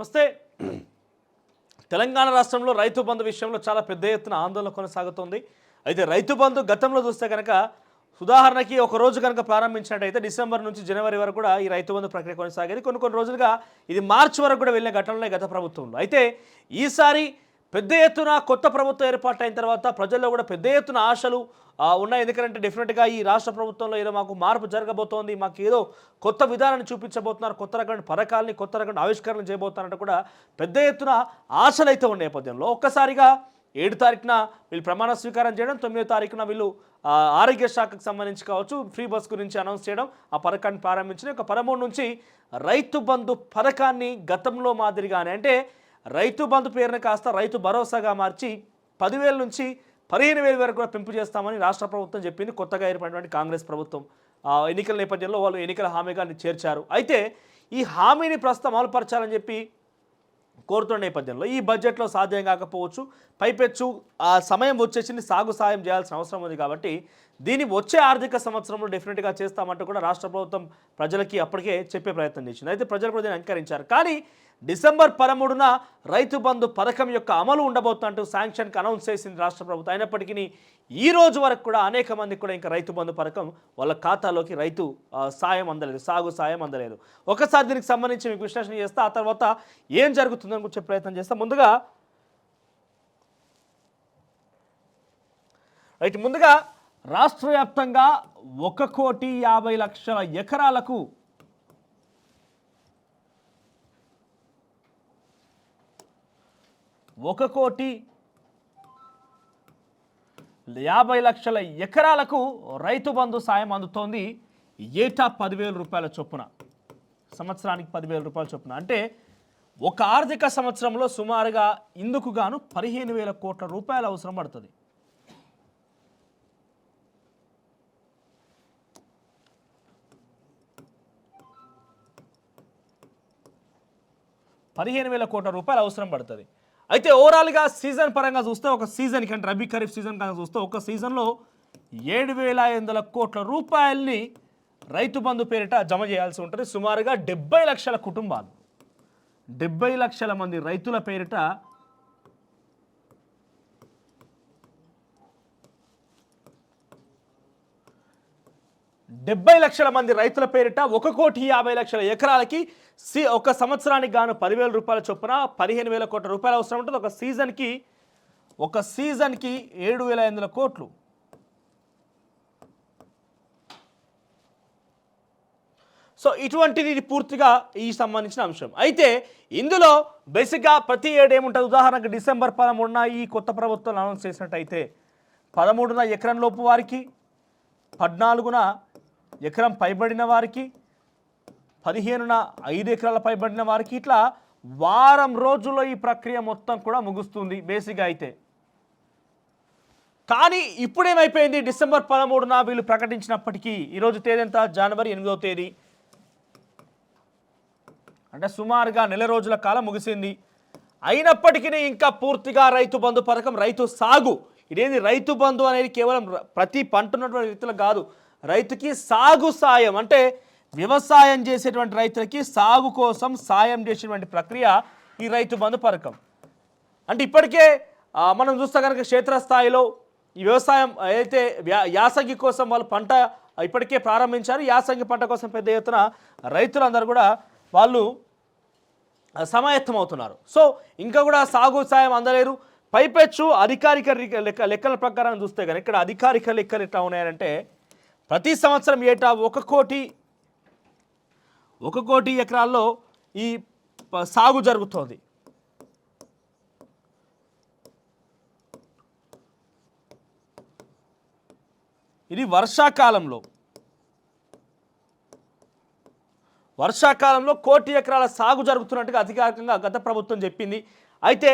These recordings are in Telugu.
నమస్తే. తెలంగాణ రాష్ట్రంలో రైతు బంధు విషయంలో చాలా పెద్ద ఎత్తున ఆందోళన కొనసాగుతోంది. అయితే రైతు బంధు గతంలో చూస్తే కనుక ఉదాహరణకి ఒక రోజు కనుక ప్రారంభించినట్టయితే డిసెంబర్ నుంచి జనవరి వరకు కూడా ఈ రైతు బంధు ప్రక్రియ కొనసాగేది. కొన్ని రోజులుగా ఇది మార్చి వరకు కూడా వెళ్ళిన ఘటనలే గత ప్రభుత్వంలో. అయితే ఈసారి పెద్ద ఎత్తున కొత్త ప్రభుత్వం ఏర్పాటైన తర్వాత ప్రజల్లో కూడా పెద్ద ఎత్తున ఆశలు ఉన్నాయి. ఎందుకంటే డెఫినెట్గా ఈ రాష్ట్ర ప్రభుత్వంలో ఏదో మాకు మార్పు జరగబోతోంది, మాకు ఏదో కొత్త విధానాన్ని చూపించబోతున్నారు, కొత్త రకమైన పథకాలని కొత్త రకమైన ఆవిష్కరణలు చేయబోతున్నారంటే కూడా పెద్ద ఎత్తున ఆశలు అయితే ఉన్న నేపథ్యంలో ఒక్కసారిగా 7 తారీఖున వీళ్ళు ప్రమాణ స్వీకారం చేయడం, 9వ తారీఖున వీళ్ళు ఆరోగ్య శాఖకు సంబంధించి కావచ్చు ఫ్రీ బస్ గురించి అనౌన్స్ చేయడం, ఆ పథకాన్ని ప్రారంభించిన 13 నుంచి రైతు బంధు పథకాన్ని గతంలో మాదిరిగానే అంటే రైతు బంధు పేరుని కాస్త రైతు భరోసాగా మార్చి 10,000 నుంచి 15,000 వరకు కూడా పెంపు చేస్తామని రాష్ట్ర ప్రభుత్వం చెప్పింది. కొత్తగా ఏర్పడినటువంటి కాంగ్రెస్ ప్రభుత్వం ఎన్నికల నేపథ్యంలో వాళ్ళు ఎన్నికల హామీగా చేర్చారు. అయితే ఈ హామీని ప్రస్తుతం అమలుపరచాలని చెప్పి కోరుతున్న నేపథ్యంలో ఈ బడ్జెట్లో సాధ్యం కాకపోవచ్చు. పైపెచ్చు ఆ సమయం వచ్చేసింది, సాగు సాయం చేయాల్సిన అవసరం ఉంది. కాబట్టి దీన్ని వచ్చే ఆర్థిక సంవత్సరంలో డెఫినెట్గా చేస్తామంటూ కూడా రాష్ట్ర ప్రభుత్వం ప్రజలకి అప్పటికే చెప్పే ప్రయత్నం చేసింది. అయితే ప్రజలు కూడా దీన్ని అంగీకరించారు. కానీ డిసెంబర్ 13న రైతు బంధు పథకం యొక్క అమలు ఉండబోతున్నట్టు శాంక్షన్కి అనౌన్స్ చేసింది రాష్ట్ర ప్రభుత్వం. అయినప్పటికీ ఈ రోజు వరకు కూడా అనేక మందికి కూడా ఇంకా రైతు బంధు పథకం వాళ్ళ ఖాతాలోకి రైతు సాయం అందలేదు, సాగు సాయం అందలేదు. ఒకసారి దీనికి సంబంధించి మీకు విశ్లేషణ చేస్తా, ఆ తర్వాత ఏం జరుగుతుందని చెప్పే ప్రయత్నం చేస్తా. ముందుగా రాష్ట్ర వ్యాప్తంగా 1,50,00,000 ఎకరాలకు 1,50,00,000 ఎకరాలకు రైతు బంధు సాయం అందుతోంది. ఏటా 10,000 రూపాయల చొప్పున, సంవత్సరానికి 10,000 రూపాయల చొప్పున. అంటే ఒక ఆర్థిక సంవత్సరంలో సుమారుగా ఇందుకు గాను 15,000 కోట్ల రూపాయలు అవసరం పడుతుంది. అవసరం పడుతుంది. అయితే ఓవరాల్గా సీజన్ పరంగా చూస్తే ఒక సీజన్ కంటే రబీ ఖరీఫ్ సీజన్ కనుక చూస్తే ఒక సీజన్లో 7,500 కోట్ల రూపాయల్ని రైతు బంధు పేరిట జమ చేయాల్సి ఉంటుంది. సుమారుగా 70 లక్షల కుటుంబాలు, 70 లక్షల మంది రైతుల పేరిట 1,50,00,000 ఎకరాలకి ఒక సంవత్సరానికి గాను 10,000 రూపాయల చొప్పున 15,000 కోట్ల రూపాయలు అవసరం ఉంటుంది. ఒక సీజన్కి 7,500 కోట్లు. సో ఇటువంటిది పూర్తిగా ఈ సంబంధించిన అంశం. అయితే ఇందులో బేసిక్గా ప్రతి ఏడు ఏముంటుంది, ఉదాహరణకు డిసెంబర్ 13న ఈ కొత్త ప్రభుత్వం అనౌన్స్ చేసినట్టయితే 13న ఎకరం లోపు వారికి, 14న ఎకరం పైబడిన వారికి, 15న 5 ఎకరాల పైబడిన వారికి, ఇట్లా వారం రోజుల్లో ఈ ప్రక్రియ మొత్తం కూడా ముగుస్తుంది బేసిక్గా. అయితే కానీ ఇప్పుడేమైపోయింది, డిసెంబర్ 13న వీళ్ళు ప్రకటించినప్పటికీ ఈరోజు తేదీ ఎంత, జనవరి 8వ తేదీ, అంటే సుమారుగా నెల రోజుల కాలం ముగిసింది. అయినప్పటికీ ఇంకా పూర్తిగా రైతు బంధు పథకం, రైతు సాగు, ఇదేంది రైతు బంధు అనేది కేవలం ప్రతి పంట ఉన్నటువంటి వ్యక్తులకు కాదు, రైతుకి సాగు సాయం అంటే వ్యవసాయం చేసేటువంటి రైతులకి సాగు కోసం సాయం చేసేటువంటి ప్రక్రియ ఈ రైతు బంధు పథకం. అంటే ఇప్పటికే మనం చూస్తే కనుక క్షేత్రస్థాయిలో ఈ వ్యవసాయం అయితే యాసంగి కోసం వాళ్ళు పంట ఇప్పటికే ప్రారంభించారు. యాసంగి పంట కోసం పెద్ద ఎత్తున రైతులందరూ కూడా వాళ్ళు సమాయత్తం అవుతున్నారు. సో ఇంకా కూడా సాగు సాయం అందలేరు. పైపెచ్చు అధికారిక లెక్కల ప్రకారం చూస్తే కనుక ఇక్కడ అధికారిక లెక్కలు ఎట్లా ఉన్నాయంటే ప్రతి సంవత్సరం ఏటా 1 కోటి ఎకరాల్లో ఈ సాగు జరుగుతోంది. ఇది వర్షాకాలంలో 1 కోటి ఎకరాల సాగు జరుగుతున్నట్టుగా అధికారికంగా గత ప్రభుత్వం చెప్పింది. అయితే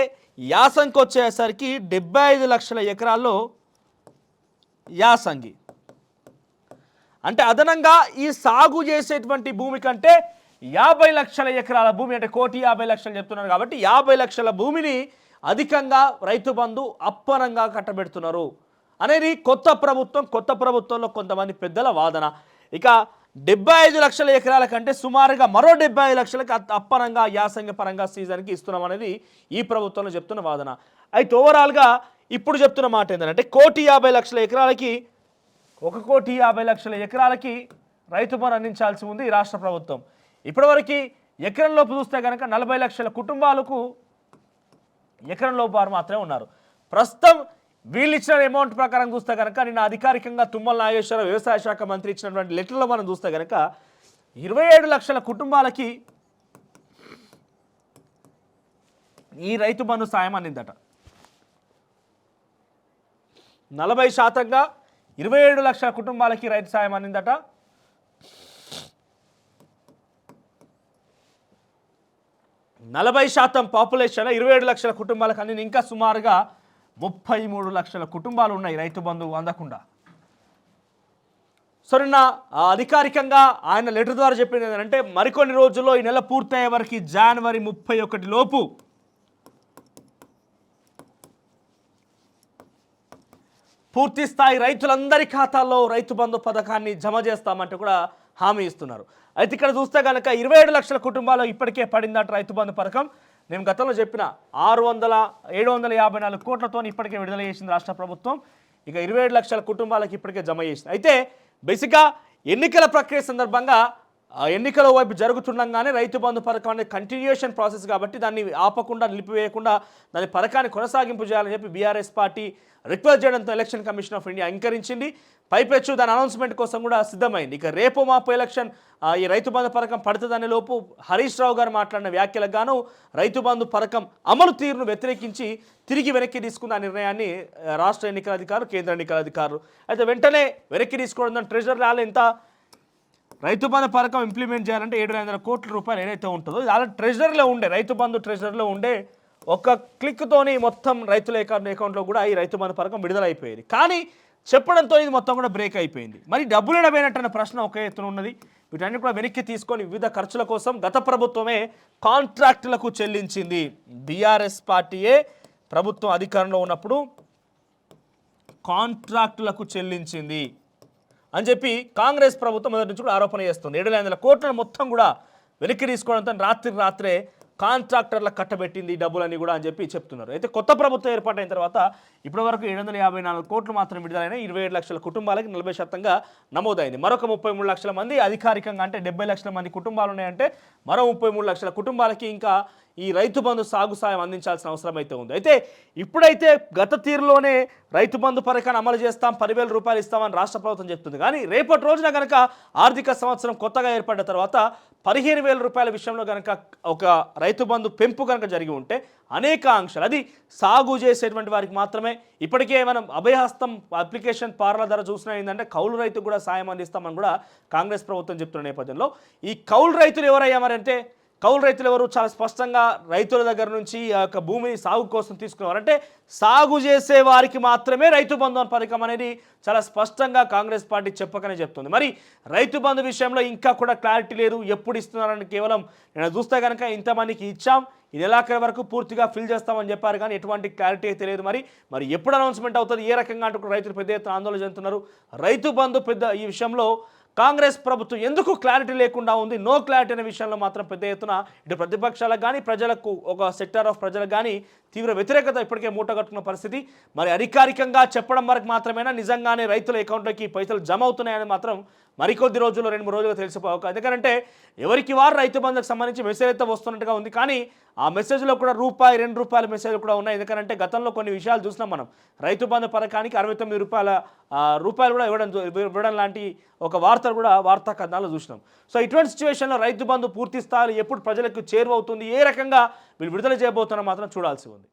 యాసంగికి వచ్చేసరికి 75 లక్షల ఎకరాల్లో యాసంగి, అంటే అదనంగా ఈ సాగు చేసేటువంటి భూమి కంటే 50 లక్షల ఎకరాల భూమి, అంటే 1,50,00,000 చెప్తున్నారు కాబట్టి 50 లక్షల భూమిని అధికంగా రైతు బంధు అప్పనంగా కట్టబెడుతున్నారు అనేది కొత్త ప్రభుత్వంలో కొంతమంది పెద్దల వాదన. ఇక 75 లక్షల ఎకరాల కంటే సుమారుగా మరో 75 లక్షలకి అప్పనంగా యాసంగ పరంగా సీజన్కి ఇస్తున్నాం అనేది ఈ ప్రభుత్వంలో చెప్తున్న వాదన. అయితే ఓవరాల్గా ఇప్పుడు చెప్తున్న మాట ఏంటంటే 1,50,00,000 ఎకరాలకి 1,50,00,000 ఎకరాలకి రైతు బంధు అందించాల్సి ఉంది ఈ రాష్ట్ర ప్రభుత్వం. ఇప్పటివరకు ఎకరంలోపు చూస్తే కనుక 40 లక్షల కుటుంబాలకు ఎకరంలోపు వారు మాత్రమే ఉన్నారు. ప్రస్తుతం వీళ్ళు ఇచ్చిన అమౌంట్ ప్రకారం చూస్తే కనుక నిన్న అధికారికంగా తుమ్మల నాగేశ్వరరావు వ్యవసాయ శాఖ మంత్రి ఇచ్చినటువంటి లెటర్లో మనం చూస్తే కనుక 27 లక్షల కుటుంబాలకి ఈ రైతు బంధు సాయం అందిందట. 40% 27 లక్షల కుటుంబాలకి రైతు సాయం అందిందట. నలభై శాతం పాపులేషన్ 27 లక్షల కుటుంబాలకు అందింది. ఇంకా సుమారుగా 33 లక్షల కుటుంబాలు ఉన్నాయి రైతు బంధువు అందకుండా. సో నిన్న అధికారికంగా ఆయన లెటర్ ద్వారా చెప్పింది ఏంటంటే మరికొన్ని రోజుల్లో ఈ నెల పూర్తయ్యే వరకు జనవరి 31 లోపు పూర్తి స్థాయి రైతులందరి ఖాతాల్లో రైతు బంధు పథకాన్ని జమ చేస్తామంటే కూడా హామీ ఇస్తున్నారు. అయితే ఇక్కడ చూస్తే కనుక 27 లక్షల కుటుంబాలు ఇప్పటికే పడిందట రైతు బంధు పథకం. నేను గతంలో చెప్పిన 754 కోట్లతో ఇప్పటికే విడుదల చేసింది రాష్ట్ర ప్రభుత్వం. ఇక 27 లక్షల కుటుంబాలకు ఇప్పటికే జమ చేసింది. అయితే బేసిక్గా ఎన్నికల ప్రక్రియ సందర్భంగా ఎన్నికల వైపు జరుగుతుండగానే రైతు బంధు పథకం అనేది కంటిన్యూషన్ ప్రాసెస్ కాబట్టి దాన్ని ఆపకుండా నిలిపివేయకుండా దాని పథకాన్ని కొనసాగింపు చేయాలని చెప్పి బీఆర్ఎస్ పార్టీ రిక్వెస్ట్ చేయడంతో ఎలక్షన్ కమిషన్ ఆఫ్ ఇండియా అంగీకరించింది. పైపెచ్చు దాని అనౌన్స్మెంట్ కోసం కూడా సిద్ధమైంది. ఇక రేపు మాపు ఎలక్షన్ ఈ రైతు బంధు పథకం పడుతుందనే లోపు హరీష్ రావు గారు మాట్లాడిన వ్యాఖ్యలకు గాను రైతు బంధు పథకం అమలు తీరును వ్యతిరేకించి తిరిగి వెనక్కి తీసుకున్న నిర్ణయాన్ని రాష్ట్ర ఎన్నికల అధికారులు కేంద్ర ఎన్నికల అధికారులు అయితే వెంటనే వెనక్కి తీసుకోవడం ట్రెజరీ ఎంత రైతు బంధు పథకం ఇంప్లిమెంట్ చేయాలంటే 700 కోట్ల రూపాయలు ఏదైతే ఉంటుందో అలా ట్రెజరీలో ఉండే రైతు బంధు ట్రెజరీలో ఉండే ఒక క్లిక్తోని మొత్తం రైతుల అకౌంట్లో కూడా ఈ రైతు బంధు పథకం విడుదలైపోయేది. కానీ చెప్పడంతో ఇది మొత్తం కూడా బ్రేక్ అయిపోయింది. మరి డబ్బులు ఎడబోయినట్టన్న ప్రశ్న ఒక ఎత్తున ఉన్నది. వీటన్ని కూడా వెనక్కి తీసుకొని వివిధ ఖర్చుల కోసం గత ప్రభుత్వమే కాంట్రాక్టులకు చెల్లించింది. బీఆర్ఎస్ పార్టీయే ప్రభుత్వం అధికారంలో ఉన్నప్పుడు కాంట్రాక్టులకు చెల్లించింది అని చెప్పి కాంగ్రెస్ ప్రభుత్వం మొదటి నుంచి కూడా ఆరోపణ చేస్తుంది. 700 కోట్లను మొత్తం కూడా వెనక్కి తీసుకోవడంతో రాత్రే కాంట్రాక్టర్లకు కట్టబెట్టింది డబ్బులని కూడా అని చెప్పి చెప్తున్నారు. అయితే కొత్త ప్రభుత్వం ఏర్పాటైన తర్వాత ఇప్పటివరకు 754 కోట్లు మాత్రం విడుదలైన 27 లక్షల కుటుంబాలకి 40% నమోదైంది. మరొక 33 లక్షల మంది అధికారికంగా అంటే 70 లక్షల మంది కుటుంబాలు ఉన్నాయంటే మరో 33 లక్షల కుటుంబాలకి ఇంకా ఈ రైతు బంధు సాగు సాయం అందించాల్సిన అవసరం అయితే ఉంది. అయితే ఇప్పుడైతే గత తీరులోనే రైతు బంధు పథకాన్ని అమలు చేస్తాం 10,000 రూపాయలు ఇస్తామని రాష్ట్ర ప్రభుత్వం చెప్తుంది. కానీ రేపటి రోజున కనుక ఆర్థిక సంవత్సరం కొత్తగా ఏర్పడిన తర్వాత 15,000 రూపాయల విషయంలో కనుక ఒక రైతు బంధు పెంపు కనుక జరిగి ఉంటే అనేక ఆంక్షలు అది సాగు చేసేటువంటి వారికి మాత్రమే. ఇప్పటికే మనం అభయహస్తం అప్లికేషన్ పార్ల ధర చూసినా ఏంటంటే కౌలు రైతుకు కూడా సాయం అందిస్తామని కూడా కాంగ్రెస్ ప్రభుత్వం చెప్తున్న నేపథ్యంలో ఈ కౌలు రైతులు ఎవరయ్యా మరి అంటే కౌలు రైతులు ఎవరు చాలా స్పష్టంగా రైతుల దగ్గర నుంచి ఆ యొక్క భూమిని సాగు కోసం తీసుకునేవారంటే సాగు చేసే వారికి మాత్రమే రైతు బంధు పథకం అనేది చాలా స్పష్టంగా కాంగ్రెస్ పార్టీ చెప్పకనే చెప్తుంది. మరి రైతు బంధు విషయంలో ఇంకా కూడా క్లారిటీ లేదు. ఎప్పుడు ఇస్తున్నారని కేవలం నేను చూస్తే కనుక ఇంతమందికి ఇచ్చాం ఈ నెలాఖరు వరకు పూర్తిగా ఫిల్ చేస్తామని చెప్పారు కానీ ఎటువంటి క్లారిటీ అయితే లేదు. మరి ఎప్పుడు అనౌన్స్మెంట్ అవుతుంది ఏ రకంగా అంటూ రైతులు పెద్ద ఎత్తున ఆందోళన చెందుతున్నారు. రైతు బంధు ఈ విషయంలో కాంగ్రెస్ ప్రభుత్వం ఎందుకు క్లారిటీ లేకుండా ఉంది నో క్లారిటీ అనే విషయంలో మాత్రం పెద్ద ఎత్తున ఇటు ప్రతిపక్షాలకు కానీ ప్రజలకు ఒక సెక్టర్ ఆఫ్ ప్రజలకు కానీ తీవ్ర వ్యతిరేకత ఇప్పటికే మూటగట్టుకున్న పరిస్థితి. మరి అధికారికంగా చెప్పడం వరకు మాత్రమేనా నిజంగానే రైతుల అకౌంట్లోకి పైసలు జమ అవుతున్నాయని మాత్రం మరికొద్ది రోజుల్లో 2-3 రోజులుగా తెలిసిపోవాలి. ఎందుకంటే ఎవరికి వారు రైతు బంధుకు సంబంధించి మెసేజ్ అయితే వస్తున్నట్టుగా ఉంది. కానీ ఆ మెసేజ్లో కూడా ₹2 మెసేజ్లు కూడా ఉన్నాయి. ఎందుకంటే గతంలో కొన్ని విషయాలు చూసినాం మనం. రైతు బంధు పథకానికి 69 రూపాయలు కూడా ఇవ్వడం లాంటి ఒక వార్తలు కూడా వార్తా కథనాలు చూసినాం. సో ఇటువంటి సిచ్యువేషన్లో రైతు బంధు పూర్తి స్థాయిలో ఎప్పుడు ప్రజలకు చేరువవుతుంది ఏ రకంగా వీళ్ళు విడుదల చేయబోతున్నారో మాత్రం చూడాల్సి ఉంది.